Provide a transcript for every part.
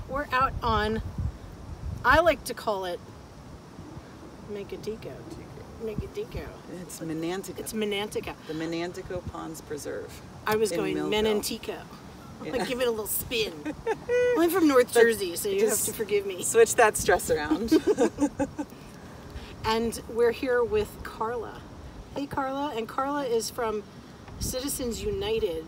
We're out on, I like to call it Menantico. It's Menantico. It's Menantico. The Menantico Ponds Preserve. I was going Millville. Menantico. Yeah. Like, give it a little spin. Well, I'm from North Jersey, so you have to forgive me. Switch that stress around. And we're here with Karla. Hey, Karla. And Karla is from Citizens United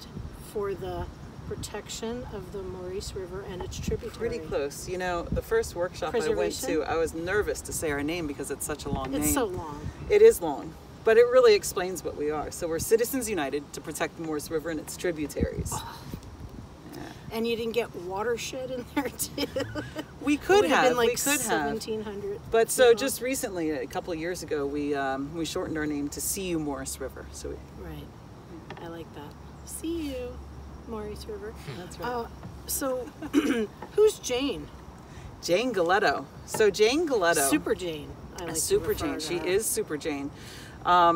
for the protection of the Maurice River and its tributary. Pretty close. You know, the first workshop I went to, I was nervous to say our name because it's such a long name. It's so long. It is long, but it really explains what we are. So we're Citizens United to protect the Maurice River and its tributaries. Oh. And you didn't get watershed in there too? We could have. Been like we could 1,700. have. But so just recently, a couple of years ago, we shortened our name to CU Maurice River. So right. I like that. See you, Maurice River. That's right. So who's Jane? Jane Galetto. So Jane Galetto. Super Jane. I like Super Jane. She is Super Jane.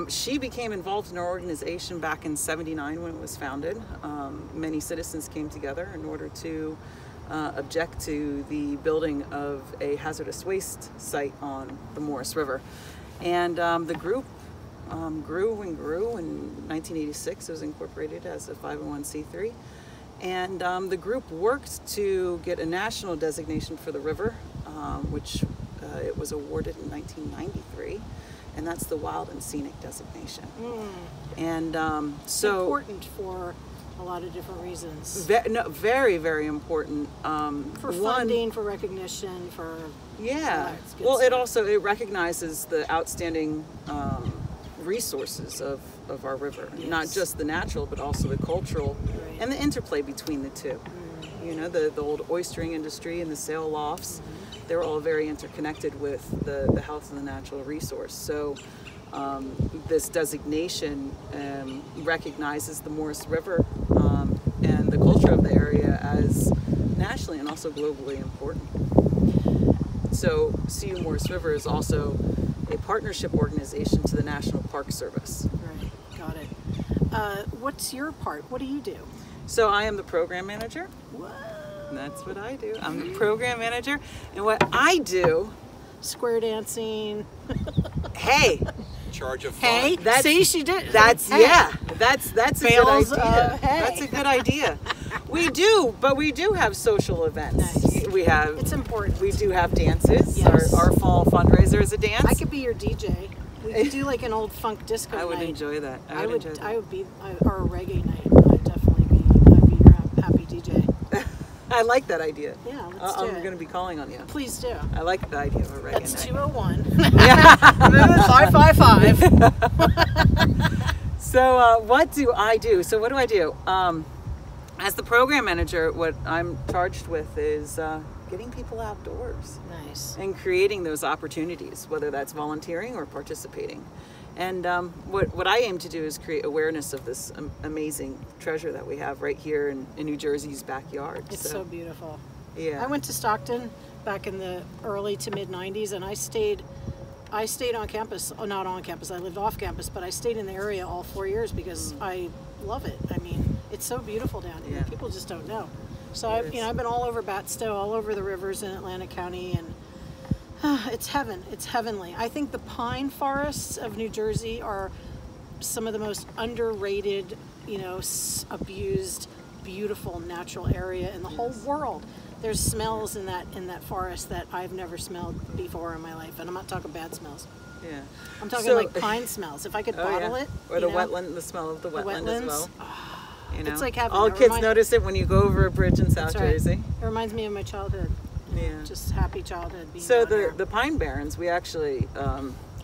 She became involved in our organization back in '79 when it was founded. Many citizens came together in order to object to the building of a hazardous waste site on the Maurice River. And the group grew and grew. In 1986, it was incorporated as a 501c3. And the group worked to get a national designation for the river, which it was awarded in 1993. And that's the wild and scenic designation. And so important for a lot of different reasons. Very, very important. For funding, for recognition, for well, it recognizes the outstanding resources of our river, not just the natural, but also the cultural, and the interplay between the two. You know, the old oystering industry and the sail lofts. They're all very interconnected with the health of the natural resource. So this designation recognizes the Maurice River and the culture of the area as nationally and also globally important. So CU Maurice River is also a partnership organization to the National Park Service. Right, got it. What's your part? What do you do? So I am the program manager. What? That's what I do. I'm the program manager, and what I do, square dancing. Hey, charge of fun. Hey, see, she did. That's hey. That's a Fails, good idea. hey. That's a good idea. We do have social events. Nice. We have. It's important. We do have dances. Yes. Our fall fundraiser is a dance. I could be your DJ. We could do like an old funk disco I would night. enjoy that. I would enjoy that. I would be, or a reggae night. I'd definitely be. I'd be your happy DJ. I like that idea. Yeah, let's do it. I'm going to be calling on you. Please do. I like the idea of a reggae That's night. 201. Yeah. 555. So what do I do? So what do I do? As the program manager, what I'm charged with is getting people outdoors. Nice. And creating those opportunities, whether that's volunteering or participating. And what I aim to do is create awareness of this amazing treasure that we have right here in New Jersey's backyard. It's so beautiful. Yeah. I went to Stockton back in the early to mid 90s, and I stayed on campus. Oh, not on campus. I lived off campus, but I stayed in the area all 4 years because I love it. I mean, it's so beautiful down here. Yeah. People just don't know. So I've been all over Batstow, all over the rivers in Atlantic County, and it's heaven. It's heavenly. I think the pine forests of New Jersey are some of the most underrated, abused, beautiful natural area in the whole world. There's smells in that forest that I've never smelled before in my life, and I'm not talking bad smells. Yeah. I'm talking like pine smells. If I could bottle it, or the wetland, the smell of the wetland as well. It's like heaven. All kids notice it when you go over a bridge in South Jersey. It reminds me of my childhood. Yeah. Just happy childhood. Being So down here. the Pine Barrens, we actually,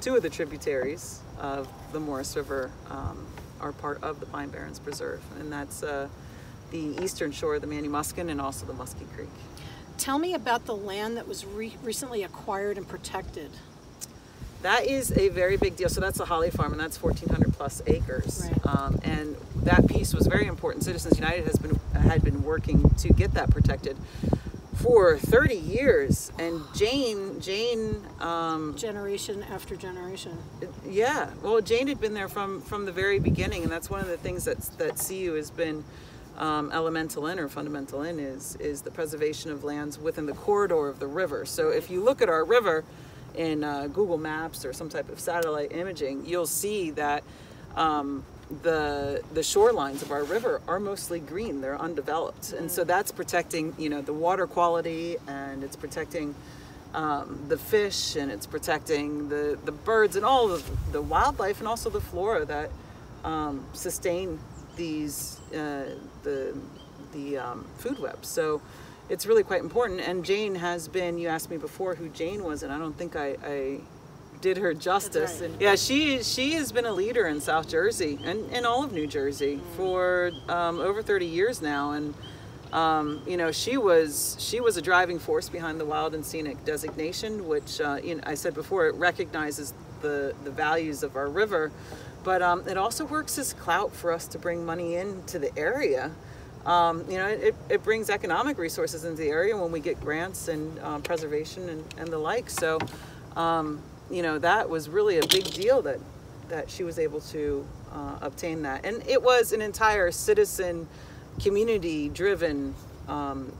two of the tributaries of the Maurice River are part of the Pine Barrens Preserve, and that's the eastern shore of the Many-Muskin and also the Muskie Creek. Tell me about the land that was recently acquired and protected. That is a very big deal. So that's the Holly Farm, and that's 1,400 plus acres. Right. And that piece was very important. Citizens United had been working to get that protected for 30 year,s and Jane generation after generation. Yeah, well, Jane had been there from the very beginning, and that's one of the things that CU has been elemental in or fundamental in is the preservation of lands within the corridor of the river. So if you look at our river in Google Maps or some type of satellite imaging, you'll see that the shorelines of our river are mostly green. They're undeveloped, and so that's protecting, you know, the water quality, and it's protecting the fish, and it's protecting the birds and all of the wildlife, and also the flora that sustain these the food web. So it's really quite important. And Jane has been, you asked me before who Jane was, and I don't think I did her justice. Right. And yeah, she has been a leader in South Jersey and all of New Jersey for over 30 years now. And you know, she was a driving force behind the Wild and Scenic designation, which you know, I said before, it recognizes the values of our river, but it also works as clout for us to bring money into the area. You know, it brings economic resources into the area when we get grants and preservation and the like. So you know, that was really a big deal that she was able to obtain that. And it was an entire citizen community driven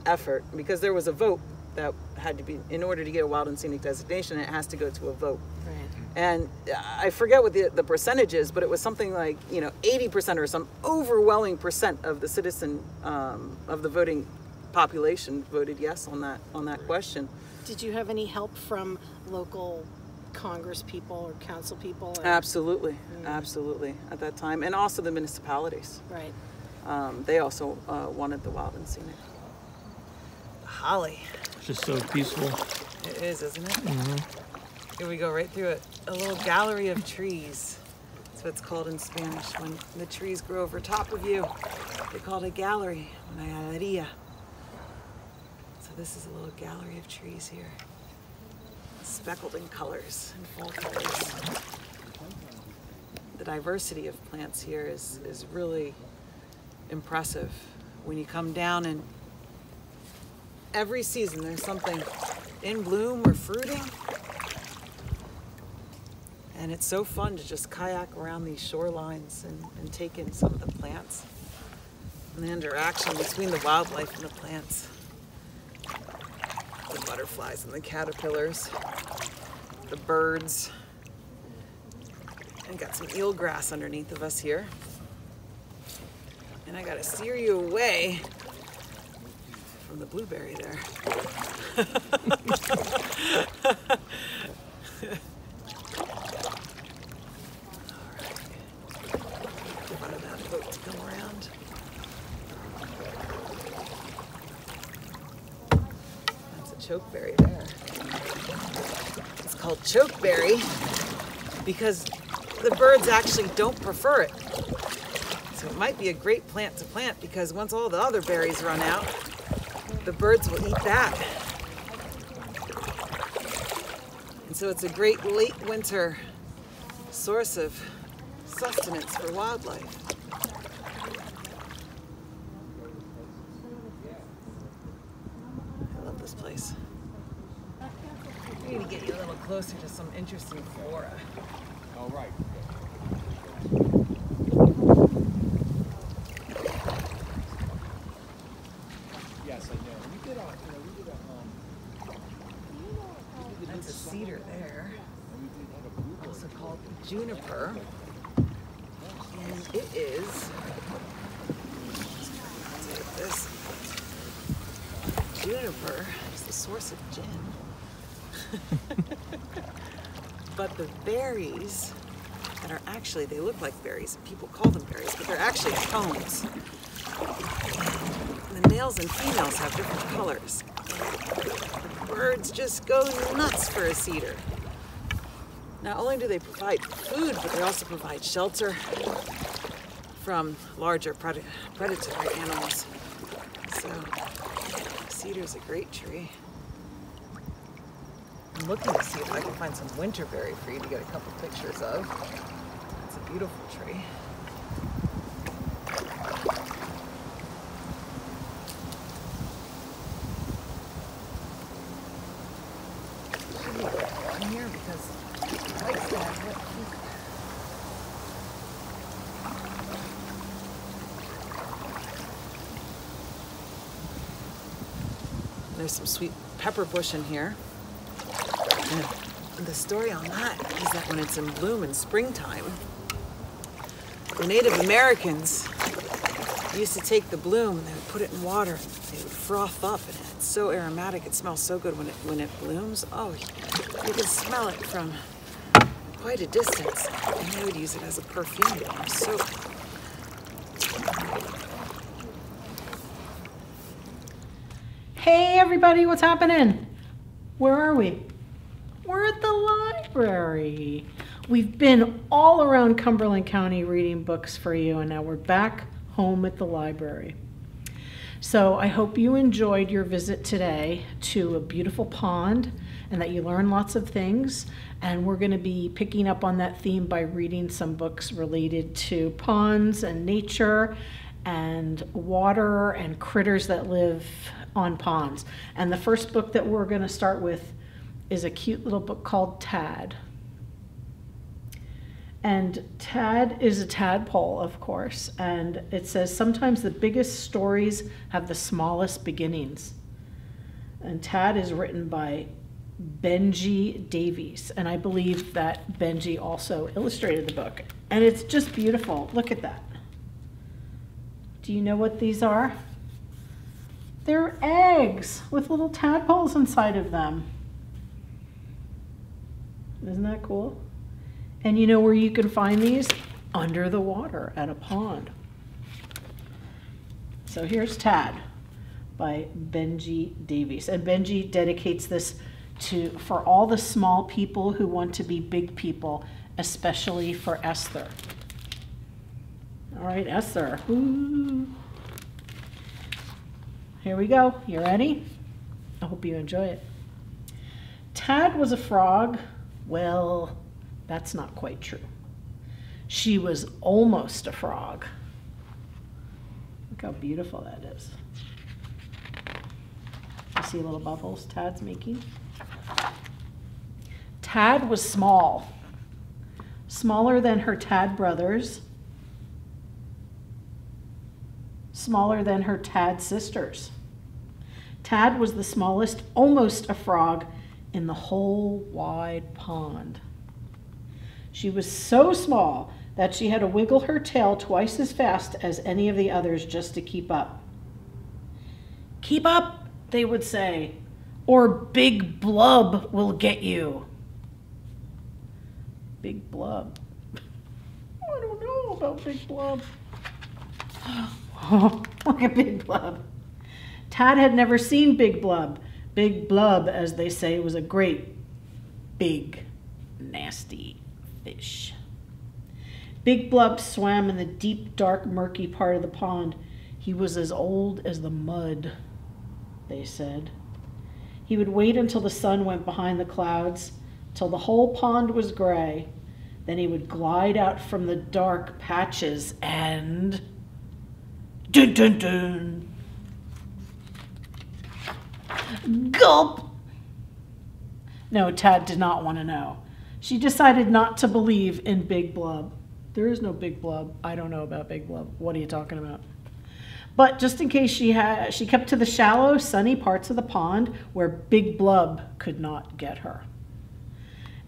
effort, because there was a vote that had to be, in order to get a Wild and Scenic designation, it has to go to a vote. Right. And I forget what the percentage is, but it was something like, you know, 80% or some overwhelming percent of the citizen of the voting population voted yes on that question. Did you have any help from local Congress people or council people? Absolutely, absolutely, at that time, and also the municipalities. Right. They also wanted the Wild and Scenic. Holly. It's just so peaceful. It is, isn't it? Mm-hmm. Here we go, right through it. A little gallery of trees. That's what it's called in Spanish. When the trees grow over top of you, they call it a gallery, una Adaria. So this is a little gallery of trees here. Speckled in colors and fall colors. The diversity of plants here is really impressive. When you come down, and every season there's something in bloom or fruiting, and it's so fun to just kayak around these shorelines and take in some of the plants and the interaction between the wildlife and the plants, the butterflies and the caterpillars, the birds, and got some eelgrass underneath of us here. And I gotta steer you away from the blueberry there. Alright. Give out of that boat to come around. That's a chokeberry there. It's called chokeberry because the birds actually don't prefer it. So it might be a great plant to plant, because once all the other berries run out, the birds will eat that. And so it's a great late winter source of sustenance for wildlife. I love this place. I need to get you a little closer to some interesting flora. All right. Yes, I know. We did That's a cedar there, also called juniper, and it is, let's look at this, juniper is the source of gin, but the berries that are actually, they look like berries, and people call them berries, but they're actually cones. And the males and females have different colors. The birds just go nuts for a cedar. Not only do they provide food, but they also provide shelter from larger predatory animals. So, cedar's a great tree. I'm looking to see if I can find some winterberry for you to get a couple pictures of. It's a beautiful tree. Here because I like that. There's some sweet pepper bush in here. And the story on that is that when it's in bloom in springtime, the Native Americans used to take the bloom and they would put it in water. They would froth up, and it's so aromatic. It smells so good when it blooms. Oh, you can smell it from quite a distance. And they would use it as a perfume or soap. Hey everybody, what's happening? Where are we? We're at the library. We've been all around Cumberland County reading books for you, and now we're back home at the library. So I hope you enjoyed your visit today to a beautiful pond and that you learned lots of things. And we're going to be picking up on that theme by reading some books related to ponds and nature and water and critters that live on ponds. And the first book that we're going to start with is a cute little book called Tad. And Tad is a tadpole, of course, and it says sometimes the biggest stories have the smallest beginnings. And Tad is written by Benji Davies, and I believe that Benji also illustrated the book. And it's just beautiful. Look at that. Do you know what these are? They're eggs with little tadpoles inside of them. Isn't that cool? And you know where you can find these? Under the water at a pond. So here's Tad by Benji Davies. And Benji dedicates this for all the small people who want to be big people, especially for Esther. All right, Esther. Ooh. Here we go. You ready? I hope you enjoy it. Tad was a frog. Well, that's not quite true. She was almost a frog. Look how beautiful that is. You see little bubbles Tad's making? Tad was small, smaller than her Tad brothers, smaller than her Tad sisters. Tad was the smallest, almost a frog, in the whole wide pond. She was so small that she had to wiggle her tail twice as fast as any of the others just to keep up. "Keep up," they would say, "or Big Blub will get you." Big Blub. I don't know about Big Blub. Oh, look at Big Blub. Tad had never seen Big Blub. Big Blub, as they say, was a great, big, nasty fish. Big Blub swam in the deep, dark, murky part of the pond. He was as old as the mud, they said. He would wait until the sun went behind the clouds, till the whole pond was gray. Then he would glide out from the dark patches and... dun dun dun! Gulp! No, Tad did not want to know. She decided not to believe in Big Blub. There is no Big Blub. I don't know about Big Blub. What are you talking about? But just in case she kept to the shallow, sunny parts of the pond where Big Blub could not get her.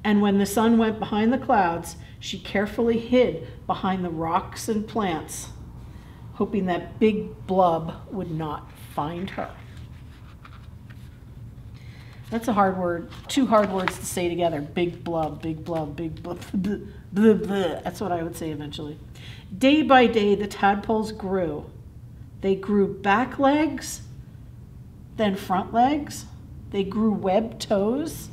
And when the sun went behind the clouds, she carefully hid behind the rocks and plants, hoping that Big Blub would not find her. That's a hard word, 2 hard words to say together. Big Blub, Big Blub, Big Blub, blah, blah, blah. That's what I would say eventually. Day by day, the tadpoles grew. They grew back legs, then front legs. They grew webbed toes,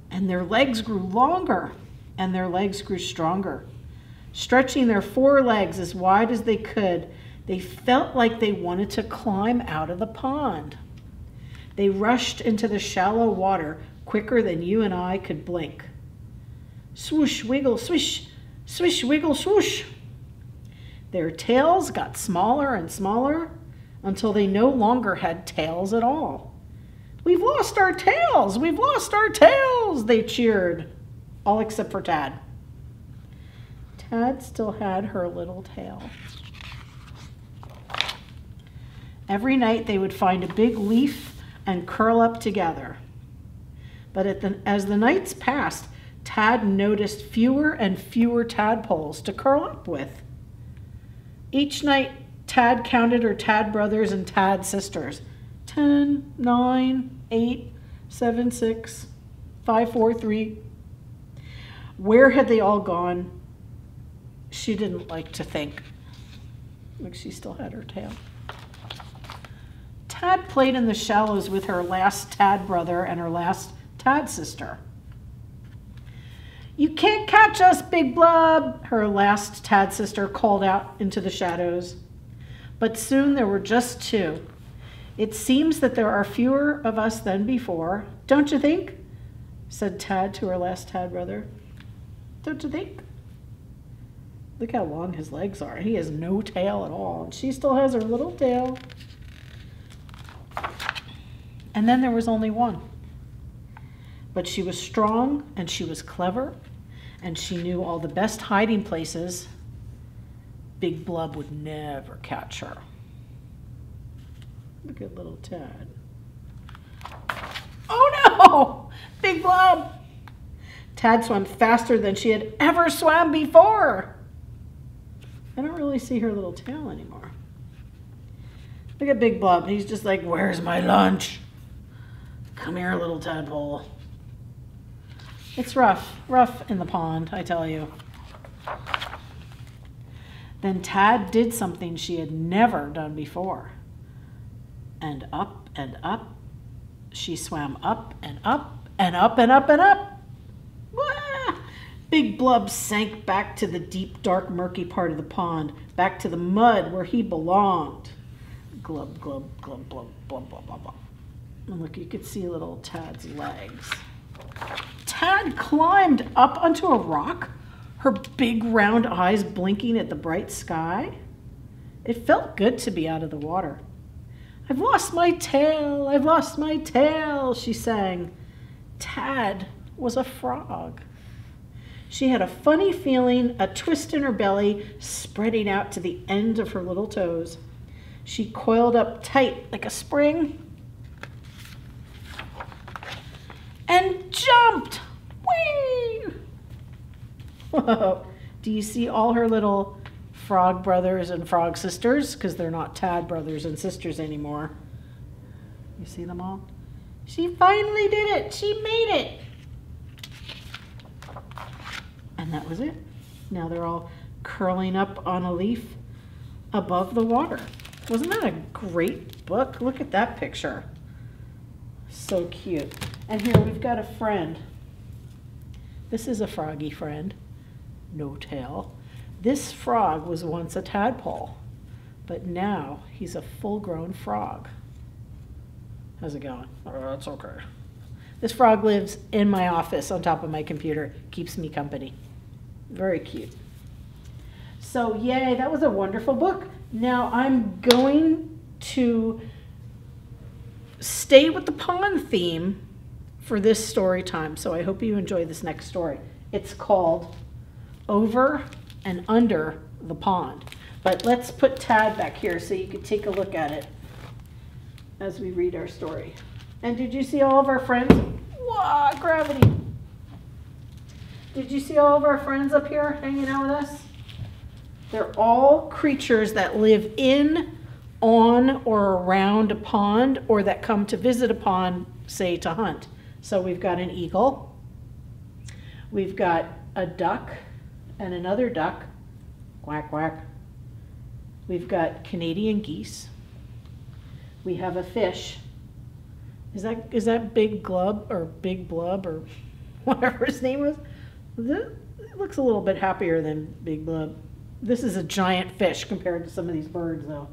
and their legs grew longer, and their legs grew stronger. Stretching their forelegs as wide as they could, they felt like they wanted to climb out of the pond. They rushed into the shallow water quicker than you and I could blink. Swoosh, wiggle, swish, swish, wiggle, swoosh. Their tails got smaller and smaller until they no longer had tails at all. "We've lost our tails! We've lost our tails!" they cheered, all except for Tad. Tad still had her little tail. Every night they would find a big leaf and curl up together. But as the nights passed, Tad noticed fewer and fewer tadpoles to curl up with. Each night, Tad counted her tad brothers and tad sisters. 10, 9, 8, 7, 6, 5, 4, 3. Where had they all gone? She didn't like to think. Like she still had her tail. Tad played in the shallows with her last tad brother and her last tad sister. "You can't catch us, Big Blub," her last tad sister called out into the shadows. But soon there were just two. "It seems that there are fewer of us than before, don't you think?" said Tad to her last tad brother. "Don't you think?" Look how long his legs are. He has no tail at all, and she still has her little tail. And then there was only one. But she was strong, and she was clever, and she knew all the best hiding places. Big Blub would never catch her. Look at little Tad. Oh no! Big Blub! Tad swam faster than she had ever swam before. I don't really see her little tail anymore. Look at Big Blub. He's just like, "Where's my lunch? Come here, little tadpole." It's rough in the pond, I tell you. Then Tad did something she had never done before. And up, she swam up and up and up and up and up. Wah! Big Blub sank back to the deep, dark, murky part of the pond, back to the mud where he belonged. Glub, glub, glub, glub, glub, glub, glub, glub. And look, you could see little Tad's legs. Tad climbed up onto a rock, her big round eyes blinking at the bright sky. It felt good to be out of the water. "I've lost my tail, I've lost my tail," she sang. Tad was a frog. She had a funny feeling, a twist in her belly, spreading out to the end of her little toes. She coiled up tight like a spring and jumped. Whee! Whoa. Do you see all her little frog brothers and frog sisters? Because they're not Tad brothers and sisters anymore. You see them all? She finally did it. She made it. And that was it. Now they're all curling up on a leaf above the water. Wasn't that a great book? Look at that picture. So cute. And here we've got a friend. This is a froggy friend. No tail. This frog was once a tadpole, but now he's a full-grown frog. How's it going? Oh, it's okay. This frog lives in my office on top of my computer. Keeps me company. Very cute. So yay, that was a wonderful book. Now I'm going to stay with the pond theme for this story time. So I hope you enjoy this next story. It's called Over and Under the Pond. But let's put Tad back here so you can take a look at it as we read our story. And did you see all of our friends? Wow, gravity. Did you see all of our friends up here hanging out with us? They're all creatures that live in, on, or around a pond, or that come to visit a pond, say to hunt. So we've got an eagle, we've got a duck and another duck, quack, quack. We've got Canadian geese. We have a fish. Is that Big Glub or Big Blub or whatever his name was? It looks a little bit happier than Big Blub. This is a giant fish compared to some of these birds, though.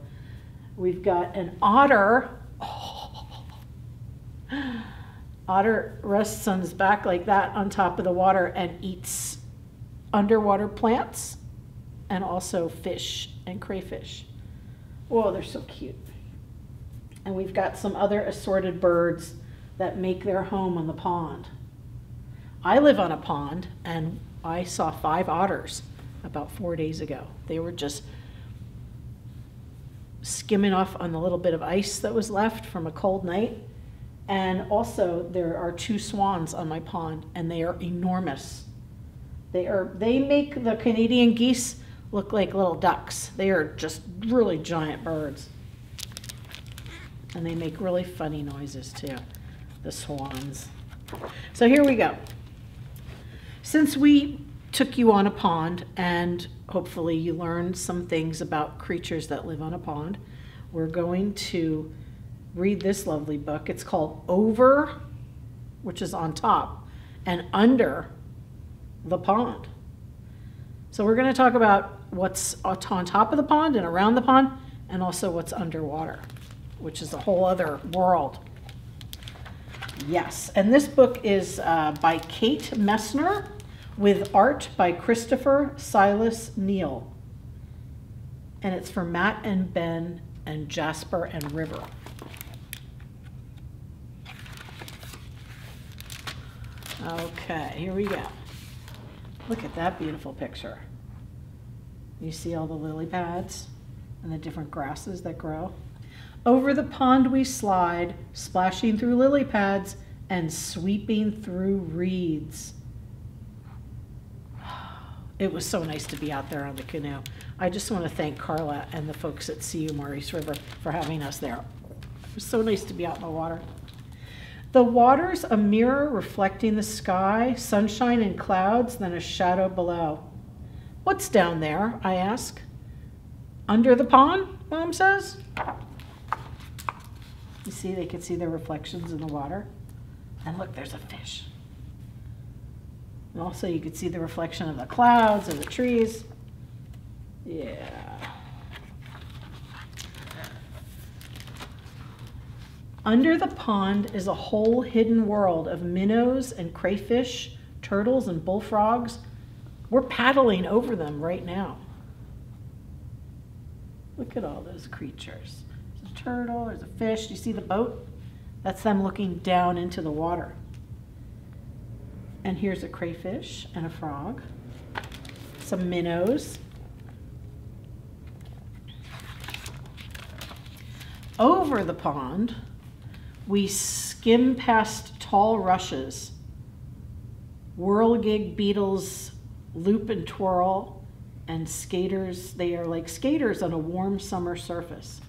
We've got an otter. Oh. Otter rests on his back like that on top of the water and eats underwater plants and also fish and crayfish. Whoa, they're so cute. And we've got some other assorted birds that make their home on the pond. I live on a pond, and I saw 5 otters about 4 days ago. They were just skimming off on the little bit of ice that was left from a cold night, And also there are 2 swans on my pond, and they are enormous. They make the Canadian geese look like little ducks. They are just really giant birds. And they make really funny noises too, the swans. So here we go. Since we took you on a pond, and hopefully you learned some things about creatures that live on a pond, we're going to read this lovely book. It's called Over, which is on top, and Under the Pond. So we're going to talk about what's on top of the pond and around the pond, and also what's underwater, which is a whole other world. Yes, and this book is by Kate Messner with art by Christopher Silas Neal. And it's for Matt and Ben and Jasper and River. Okay, here we go. Look at that beautiful picture. You see all the lily pads and the different grasses that grow. Over the pond we slide, splashing through lily pads and sweeping through reeds. It was so nice to be out there on the canoe. I just want to thank Karla and the folks at CU Maurice River for having us there. It was so nice to be out in the water. The water's a mirror reflecting the sky, sunshine and clouds, then a shadow below. What's down there? I ask. Under the pond, Mom says. You see, they can see their reflections in the water. And look, there's a fish. And also you could see the reflection of the clouds and the trees. Yeah. Under the pond is a whole hidden world of minnows and crayfish, turtles and bullfrogs. We're paddling over them right now. Look at all those creatures. There's a turtle, there's a fish. Do you see the boat? That's them looking down into the water. And here's a crayfish and a frog, some minnows. Over the pond, we skim past tall rushes, whirligig beetles loop and twirl, and skaters. They are like skaters on a warm summer surface.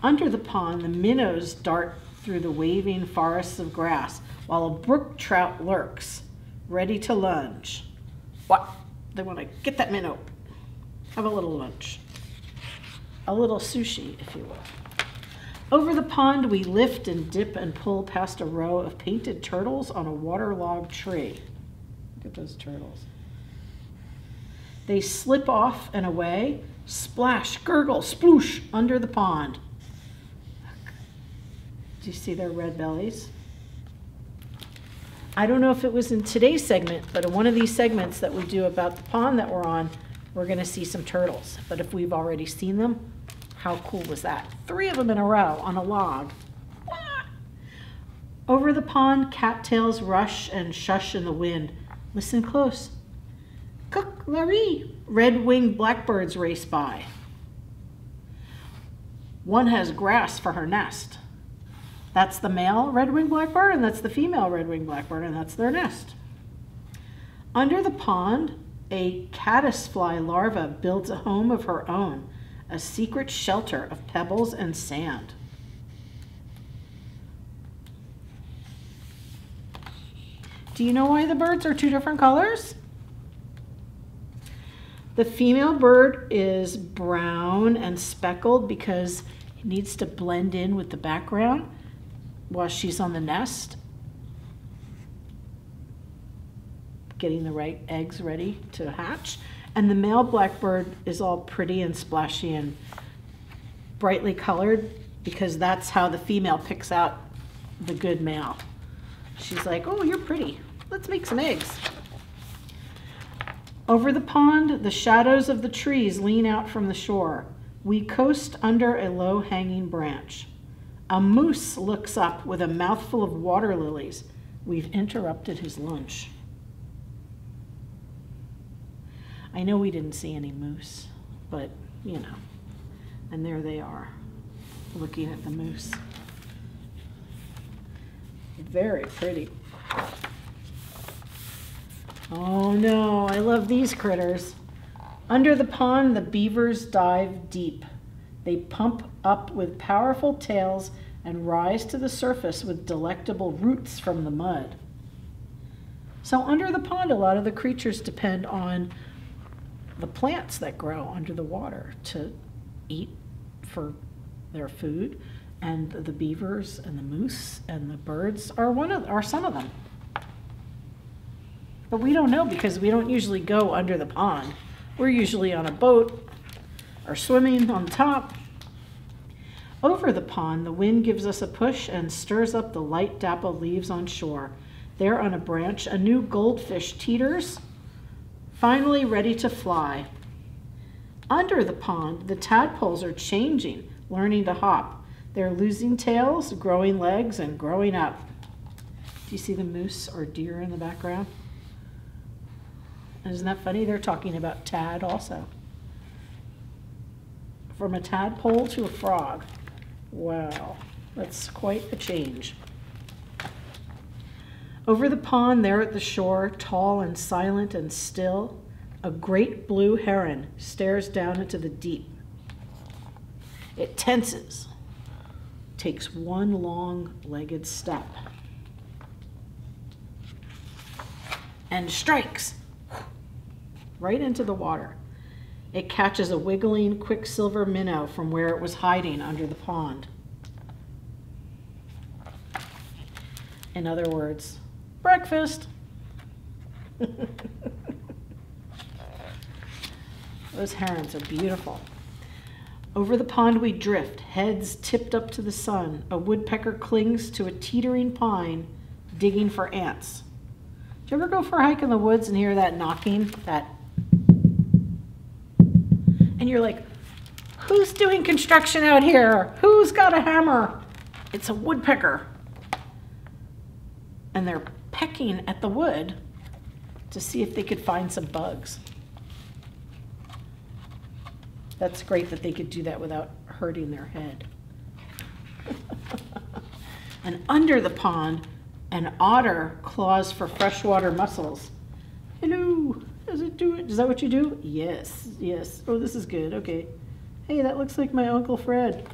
Under the pond, the minnows dart through the waving forests of grass, while a brook trout lurks, ready to lunge. What? They want to get that minnow. Have a little lunch. A little sushi, if you will. Over the pond, we lift and dip and pull past a row of painted turtles on a waterlogged tree. Look at those turtles. They slip off and away, splash, gurgle, sploosh under the pond. Do you see their red bellies? I don't know if it was in today's segment, but in one of these segments that we do about the pond that we're on, we're going to see some turtles. But if we've already seen them, how cool was that? 3 of them in a row on a log. Ah! Over the pond, cattails rush and shush in the wind. Listen close. Cook, Larry. Red-winged blackbirds race by. One has grass for her nest. That's the male red-winged blackbird, and that's the female red-winged blackbird, and that's their nest. Under the pond, a caddisfly larva builds a home of her own, a secret shelter of pebbles and sand. Do you know why the birds are 2 different colors? The female bird is brown and speckled because it needs to blend in with the background while she's on the nest, getting the right eggs ready to hatch. And the male blackbird is all pretty and splashy and brightly colored because that's how the female picks out the good male. She's like, oh, you're pretty. Let's make some eggs. Over the pond, the shadows of the trees lean out from the shore. We coast under a low-hanging branch. A moose looks up with a mouthful of water lilies. We've interrupted his lunch. I know we didn't see any moose, but, you know, and there they are, looking at the moose. Very pretty. Oh no, I love these critters. Under the pond, the beavers dive deep. They pump up with powerful tails and rise to the surface with delectable roots from the mud. So under the pond, a lot of the creatures depend on the plants that grow under the water to eat for their food, and the beavers and the moose and the birds are some of them. But we don't know because we don't usually go under the pond. We're usually on a boat or swimming on top. Over the pond, the wind gives us a push and stirs up the light dappled leaves on shore. There on a branch, a new goldfish teeters, finally ready to fly. Under the pond, the tadpoles are changing, learning to hop. They're losing tails, growing legs, and growing up. Do you see the moose or deer in the background? Isn't that funny? They're talking about tad also. From a tadpole to a frog. Wow, that's quite a change. Over the pond, there at the shore, tall and silent and still, a great blue heron stares down into the deep. It tenses, takes one long-legged step, and strikes right into the water. It catches a wiggling quicksilver minnow from where it was hiding under the pond. In other words, breakfast. Those herons are beautiful. Over the pond we drift, heads tipped up to the sun. A woodpecker clings to a teetering pine, digging for ants. Do you ever go for a hike in the woods and hear that knocking? And you're like, who's doing construction out here? Who's got a hammer? It's a woodpecker. And they're pecking at the wood to see if they could find some bugs. That's great that they could do that without hurting their head. And under the pond, an otter claws for freshwater mussels. Hello, does it do it? Is that what you do? Yes, yes. Oh, this is good, okay. Hey, that looks like my Uncle Fred.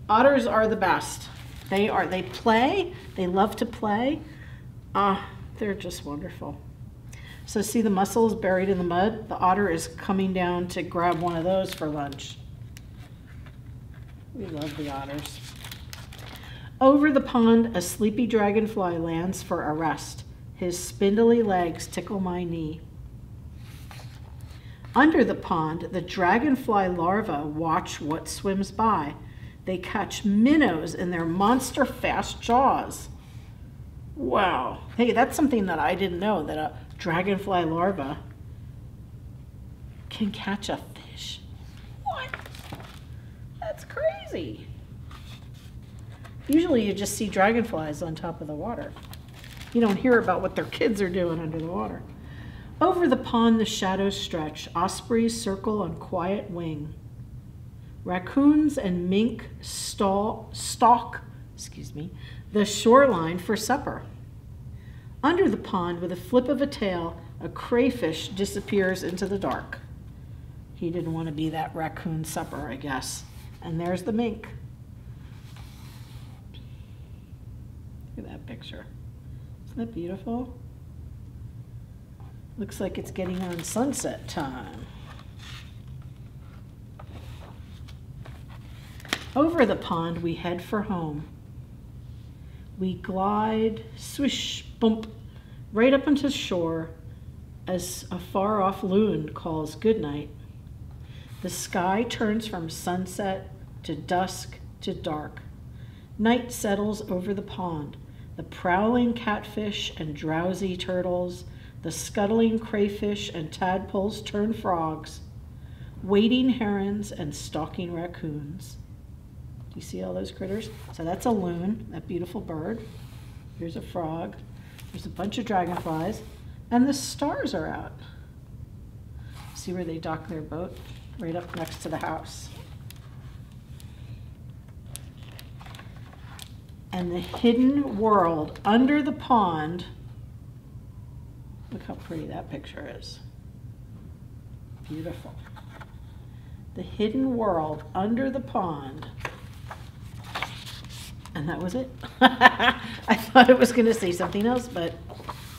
Otters are the best. They play, they love to play. They're just wonderful. So see the mussels buried in the mud? The otter is coming down to grab one of those for lunch. We love the otters. Over the pond, a sleepy dragonfly lands for a rest. His spindly legs tickle my knee. Under the pond, the dragonfly larvae watch what swims by. They catch minnows in their monster fast jaws. Wow. Hey, that's something that I didn't know, that a dragonfly larva can catch a fish. What? That's crazy. Usually you just see dragonflies on top of the water. You don't hear about what their kids are doing under the water. Over the pond, the shadows stretch. Ospreys circle on quiet wing. Raccoons and mink stalk the shoreline for supper. Under the pond, with a flip of a tail, a crayfish disappears into the dark. He didn't want to be that raccoon supper, I guess. And there's the mink. Look at that picture. Isn't that beautiful? Looks like it's getting on sunset time. Over the pond, we head for home. We glide, swish, bump, right up into shore as a far-off loon calls goodnight. The sky turns from sunset to dusk to dark. Night settles over the pond. The prowling catfish and drowsy turtles, the scuttling crayfish and tadpoles turn frogs, wading herons and stalking raccoons. Do you see all those critters? So that's a loon, that beautiful bird. Here's a frog. There's a bunch of dragonflies. And the stars are out. See where they dock their boat? Right up next to the house. And the hidden world under the pond. Look how pretty that picture is. Beautiful. The hidden world under the pond. And that was it. I thought it was going to say something else, but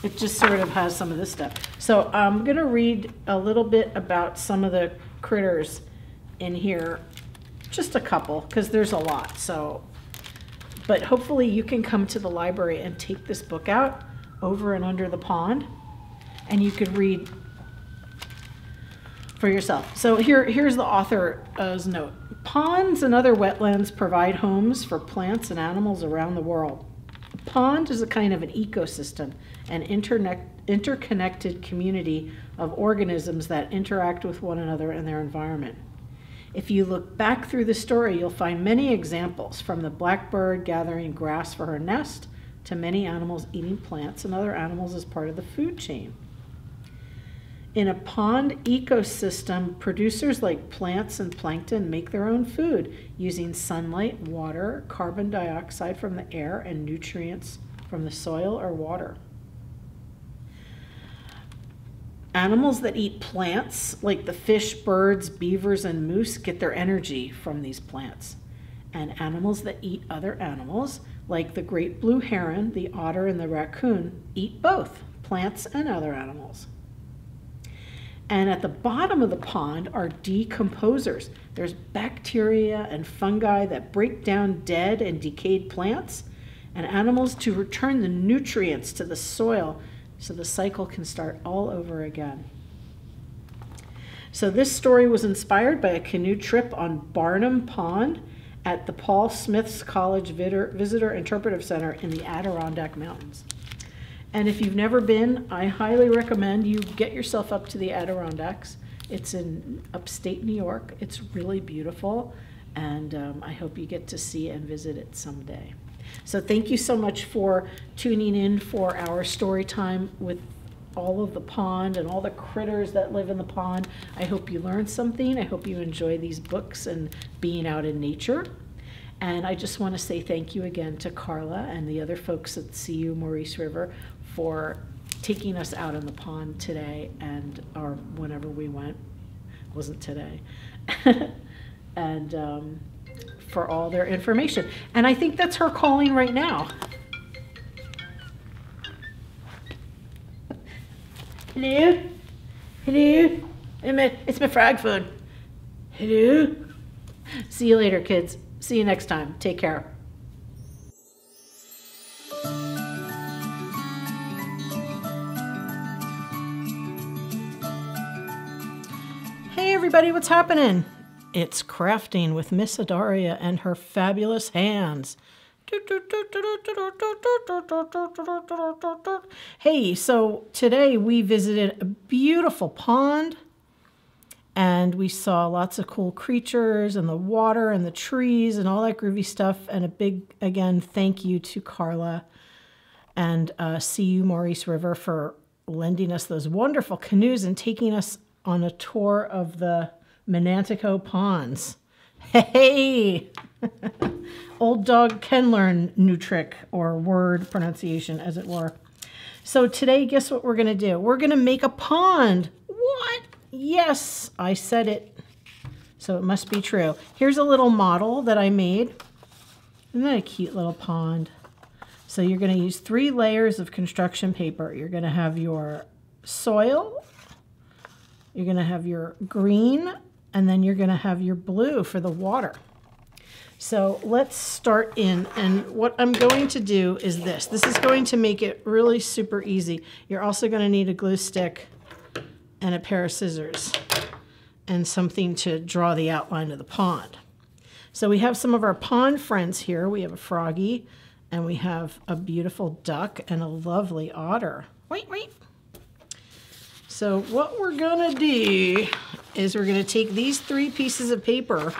it just sort of has some of this stuff. So I'm going to read a little bit about some of the critters in here. Just a couple, because there's a lot. So, but hopefully you can come to the library and take this book out, Over and Under the Pond, and you could read for yourself. So here's the author's note. Ponds and other wetlands provide homes for plants and animals around the world. A pond is a kind of an ecosystem, an interconnected community of organisms that interact with one another and their environment. If you look back through the story, you'll find many examples, from the blackbird gathering grass for her nest to many animals eating plants and other animals as part of the food chain. In a pond ecosystem, producers like plants and plankton make their own food using sunlight, water, carbon dioxide from the air, and nutrients from the soil or water. Animals that eat plants, like the fish, birds, beavers, and moose, get their energy from these plants. And animals that eat other animals, like the great blue heron, the otter, and the raccoon, eat both plants and other animals. And at the bottom of the pond are decomposers. There's bacteria and fungi that break down dead and decayed plants and animals to return the nutrients to the soil so the cycle can start all over again. So this story was inspired by a canoe trip on Barnum Pond at the Paul Smith's College Visitor Interpretive Center in the Adirondack Mountains. And if you've never been, I highly recommend you get yourself up to the Adirondacks. It's in upstate New York. It's really beautiful, and I hope you get to see and visit it someday. So thank you so much for tuning in for our story time with all of the pond and all the critters that live in the pond. I hope you learned something. I hope you enjoy these books and being out in nature. And I just want to say thank you again to Karla and the other folks at CU Maurice River for taking us out in the pond today, and or whenever we went. It wasn't today. And for all their information. And I think that's her calling right now. Hello? Hello? It's my frog phone. Hello? See you later, kids. See you next time. Take care. Hey everybody, what's happening? It's crafting with Miss Adaria and her fabulous hands. Hey, so today we visited a beautiful pond and we saw lots of cool creatures and the water and the trees and all that groovy stuff. And a big, again, thank you to Karla and CU Maurice River for lending us those wonderful canoes and taking us on a tour of the Menantico Ponds. Hey! Old dog can learn new trick or word pronunciation, as it were. So today, guess what we're going to do? We're going to make a pond. What? Yes, I said it. So it must be true. Here's a little model that I made. Isn't that a cute little pond? So you're going to use 3 layers of construction paper. You're going to have your soil, you're going to have your green, and then you're going to have your blue for the water. So let's start in, and what I'm going to do is this. This is going to make it really super easy. You're also going to need a glue stick and a pair of scissors and something to draw the outline of the pond. So we have some of our pond friends here. We have a froggy, and we have a beautiful duck and a lovely otter. Wait, wait. So what we're gonna do is we're gonna take these 3 pieces of paper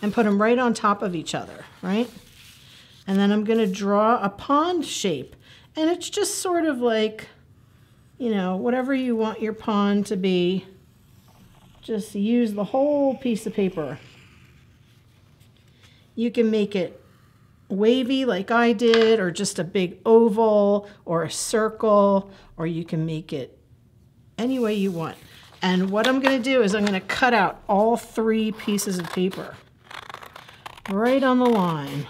and put them right on top of each other, right? And then I'm gonna draw a pond shape. And it's just sort of like, you know, whatever you want your pond to be, just use the whole piece of paper. You can make it wavy like I did, or just a big oval or a circle, or you can make it any way you want. And what I'm going to do is I'm going to cut out all 3 pieces of paper right on the line.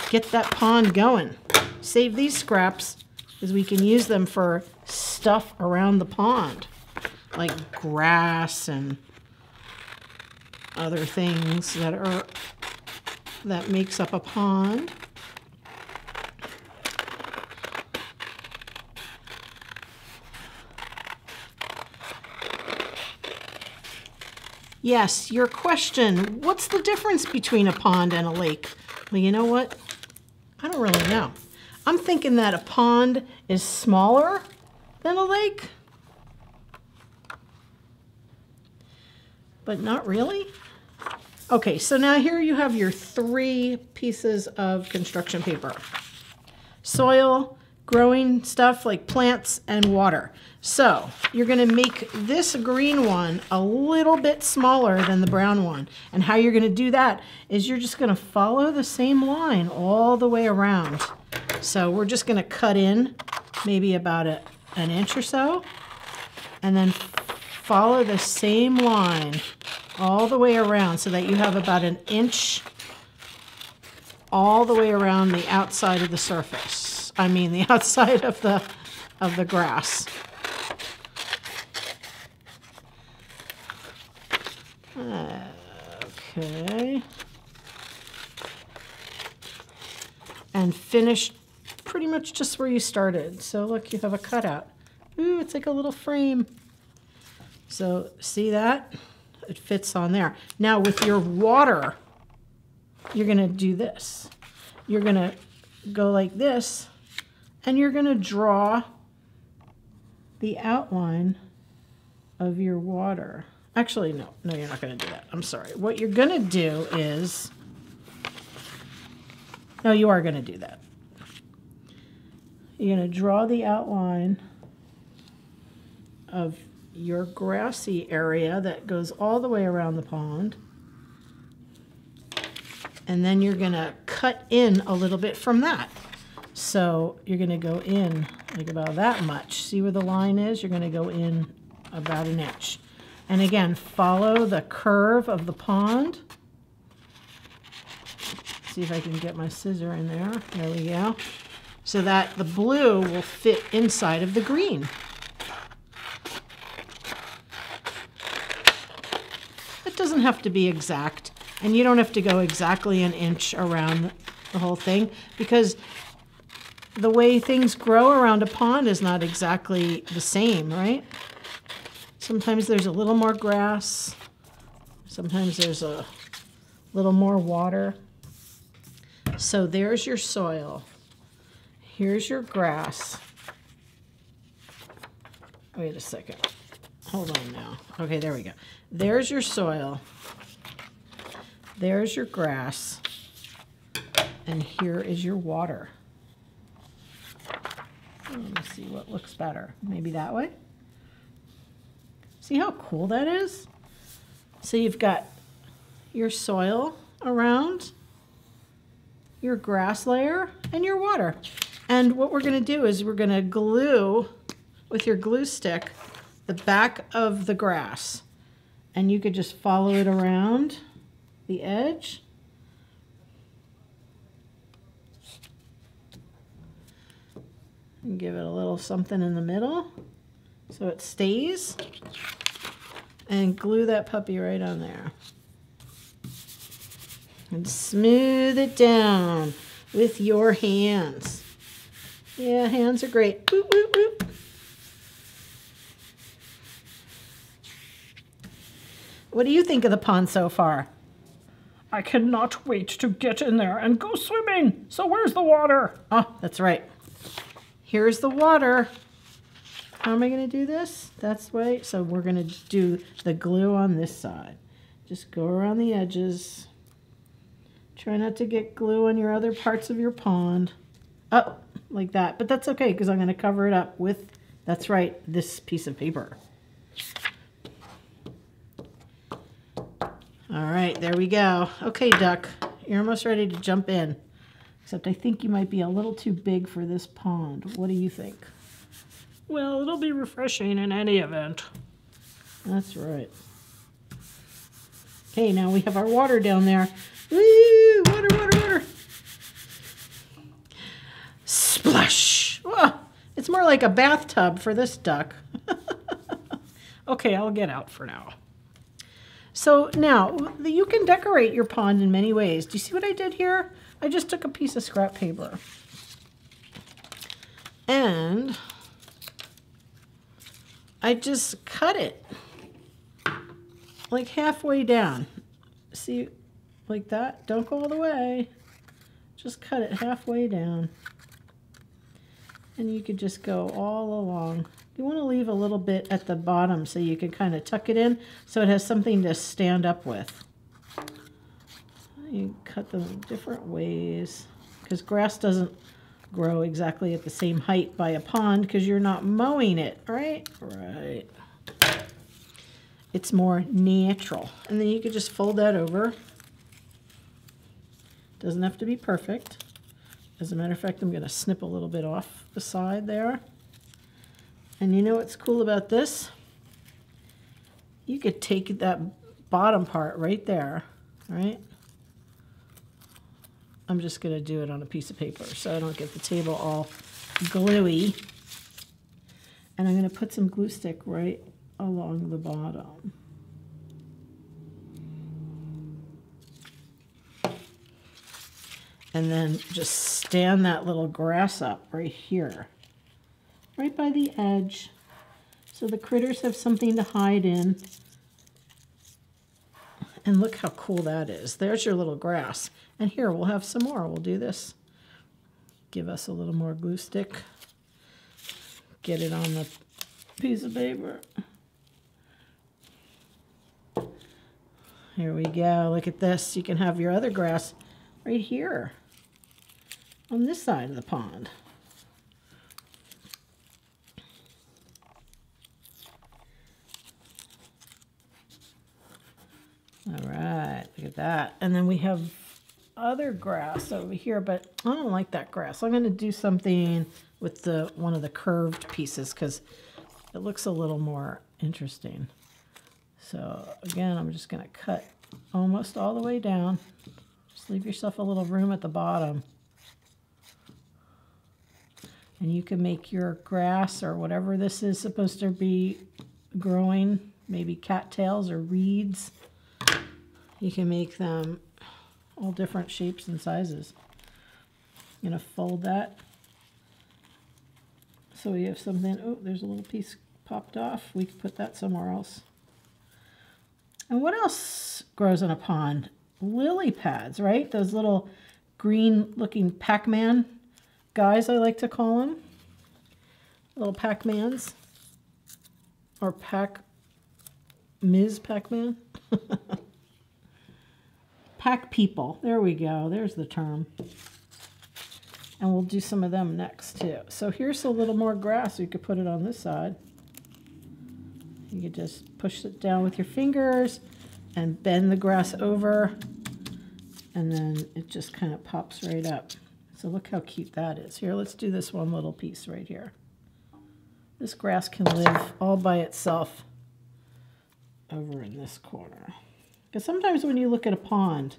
Get that pond going. Save these scraps because we can use them for stuff around the pond, like grass and other things that makes up a pond. Yes, your question, what's the difference between a pond and a lake? Well, you know what? I don't really know. I'm thinking that a pond is smaller than a lake. But not really. Okay, so now here you have your 3 pieces of construction paper. Soil, growing stuff like plants, and water. So you're going to make this green one a little bit smaller than the brown one. And how you're going to do that is you're just going to follow the same line all the way around. So we're just going to cut in maybe about an inch or so, and then follow the same line all the way around so that you have about an inch all the way around the outside of the surface. I mean the outside of the grass. Okay. And finish pretty much just where you started. So look, you have a cutout. Ooh, it's like a little frame. So see that? It fits on there. Now with your water, you're going to do this. You're going to go like this, and you're going to draw the outline of your water. Actually, no, you're not going to do that. I'm sorry. What you're going to do is, no, you are going to do that. You're going to draw the outline of your grassy area that goes all the way around the pond. And then you're going to cut in a little bit from that. So you're going to go in like about that much. See where the line is? You're going to go in about an inch. And again, follow the curve of the pond. See if I can get my scissor in there. There we go. So that the blue will fit inside of the green. It doesn't have to be exact, and you don't have to go exactly an inch around the whole thing, because the way things grow around a pond is not exactly the same, right? Sometimes there's a little more grass. Sometimes there's a little more water. So there's your soil. Here's your grass. Wait a second. Hold on now. Okay, there we go. There's your soil. There's your grass. And here is your water. Let me see what looks better. Maybe that way? See how cool that is? So you've got your soil around, your grass layer, and your water. And what we're going to do is we're going to glue, with your glue stick, the back of the grass. And you could just follow it around the edge. And give it a little something in the middle so it stays. And glue that puppy right on there. And smooth it down with your hands. Yeah, hands are great. Boop, boop, boop. What do you think of the pond so far? I cannot wait to get in there and go swimming. So where's the water? Oh, that's right. Here's the water. How am I going to do this? That's right. So we're going to do the glue on this side. Just go around the edges. Try not to get glue on your other parts of your pond. Oh, like that. But that's okay because I'm going to cover it up with, that's right, this piece of paper. All right, there we go. Okay, duck, you're almost ready to jump in. Except I think you might be a little too big for this pond. What do you think? Well, it'll be refreshing in any event. That's right. Okay, now we have our water down there. Woo! Water, water, water. Splash! Whoa, it's more like a bathtub for this duck. Okay, I'll get out for now. So now, you can decorate your pond in many ways. Do you see what I did here? I just took a piece of scrap paper. And I just cut it like halfway down. See, like that? Don't go all the way. Just cut it halfway down. And you could just go all along. You want to leave a little bit at the bottom so you can kind of tuck it in so it has something to stand up with. You cut them in different ways because grass doesn't grow exactly at the same height by a pond because you're not mowing it, right? Right. It's more natural. And then you could just fold that over. Doesn't have to be perfect. As a matter of fact, I'm going to snip a little bit off the side there. And you know what's cool about this? You could take that bottom part right there, right? I'm just going to do it on a piece of paper so I don't get the table all gluey. And I'm going to put some glue stick right along the bottom. And then just stand that little grass up right here, right by the edge, so the critters have something to hide in. And look how cool that is. There's your little grass. And here, we'll have some more. We'll do this. Give us a little more glue stick. Get it on the piece of paper. Here we go. Look at this. You can have your other grass right here on this side of the pond. All right, look at that. And then we have other grass over here, but I don't like that grass. I'm going to do something with one of the curved pieces because it looks a little more interesting. So again, I'm just going to cut almost all the way down. Just leave yourself a little room at the bottom. And you can make your grass or whatever this is supposed to be growing, maybe cattails or reeds. You can make them all different shapes and sizes. I'm going to fold that so we have something. Oh, there's a little piece popped off. We can put that somewhere else. And what else grows in a pond? Lily pads, right? Those little green looking Pac-Man guys, I like to call them. Little Pac-Mans. Or Ms. Pac-Man. Pack people. There we go. There's the term. And we'll do some of them next too. So here's a little more grass. You could put it on this side. You could just push it down with your fingers and bend the grass over. And then it just kind of pops right up. So look how cute that is. Here, let's do this one little piece right here. This grass can live all by itself over in this corner. Because sometimes when you look at a pond,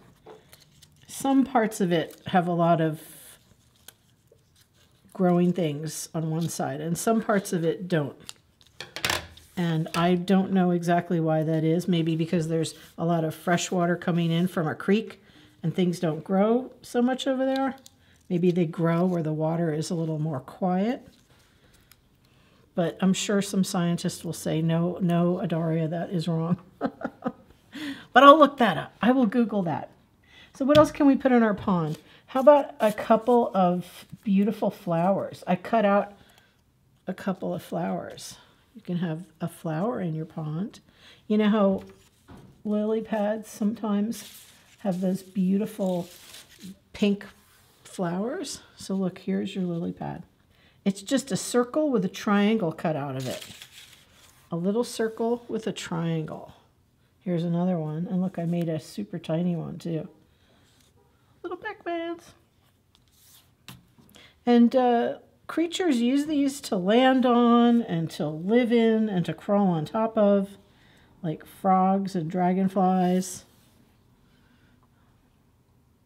some parts of it have a lot of growing things on one side, and some parts of it don't. And I don't know exactly why that is. Maybe because there's a lot of fresh water coming in from a creek, and things don't grow so much over there. Maybe they grow where the water is a little more quiet. But I'm sure some scientists will say, no, Adaria, that is wrong. But I'll look that up. I will Google that. So what else can we put in our pond? How about a couple of beautiful flowers? I cut out a couple of flowers. You can have a flower in your pond. You know how lily pads sometimes have those beautiful pink flowers? So look, here's your lily pad. It's just a circle with a triangle cut out of it. A little circle with a triangle. Here's another one. And look, I made a super tiny one too. Little Pac-Mans. And creatures use these to land on and to live in and to crawl on top of, like frogs and dragonflies.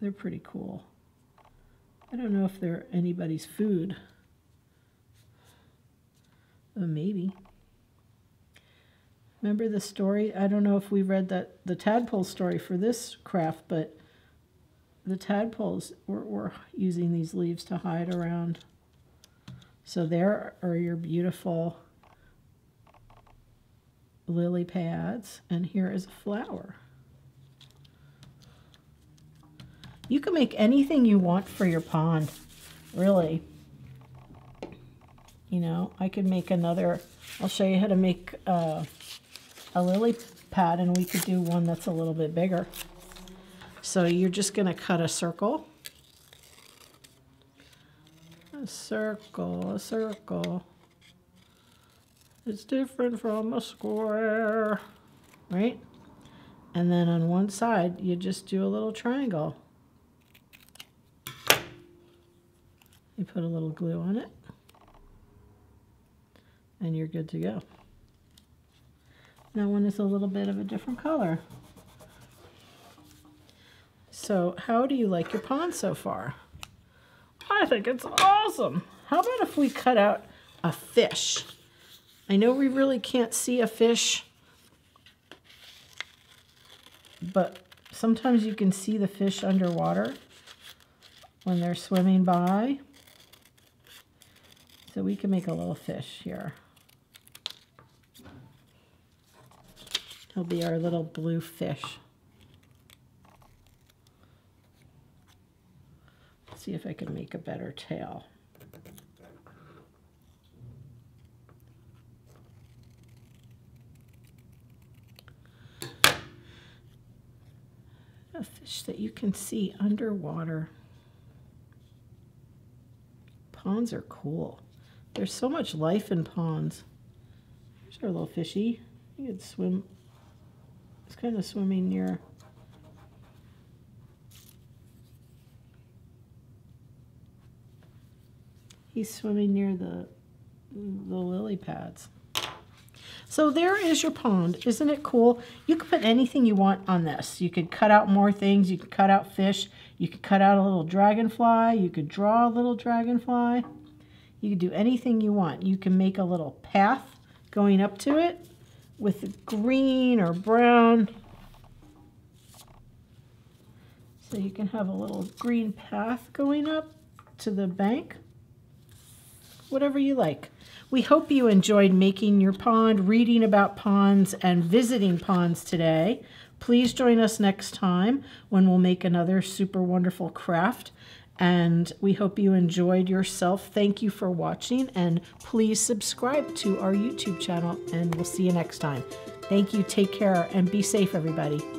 They're pretty cool. I don't know if they're anybody's food. Maybe. Remember the story? I don't know if we read the tadpole story for this craft, but the tadpoles were using these leaves to hide around. So there are your beautiful lily pads, and here is a flower. You can make anything you want for your pond, really. You know, I could make another, I'll show you how to make a lily pad, and we could do one that's a little bit bigger. So you're just going to cut a circle. A circle, a circle. It's different from a square, right? And then on one side, you just do a little triangle. You put a little glue on it, and you're good to go. That one is a little bit of a different color. So how do you like your pond so far? I think it's awesome. How about if we cut out a fish? I know we really can't see a fish, but sometimes you can see the fish underwater when they're swimming by. So we can make a little fish here. He'll be our little blue fish. Let's see if I can make a better tail. A fish that you can see underwater. Ponds are cool. There's so much life in ponds. Here's our little fishy. He could swim. It's kind of swimming near. He's swimming near the lily pads. So there is your pond. Isn't it cool? You can put anything you want on this. You could cut out more things. You could cut out fish. You could cut out a little dragonfly. You could draw a little dragonfly. You could do anything you want. You can make a little path going up to it with green or brown. So you can have a little green path going up to the bank. Whatever you like. We hope you enjoyed making your pond, reading about ponds, and visiting ponds today. Please join us next time when we'll make another super wonderful craft. And we hope you enjoyed yourself. Thank you for watching, and please subscribe to our YouTube channel, and we'll see you next time. Thank you, take care, and be safe, everybody.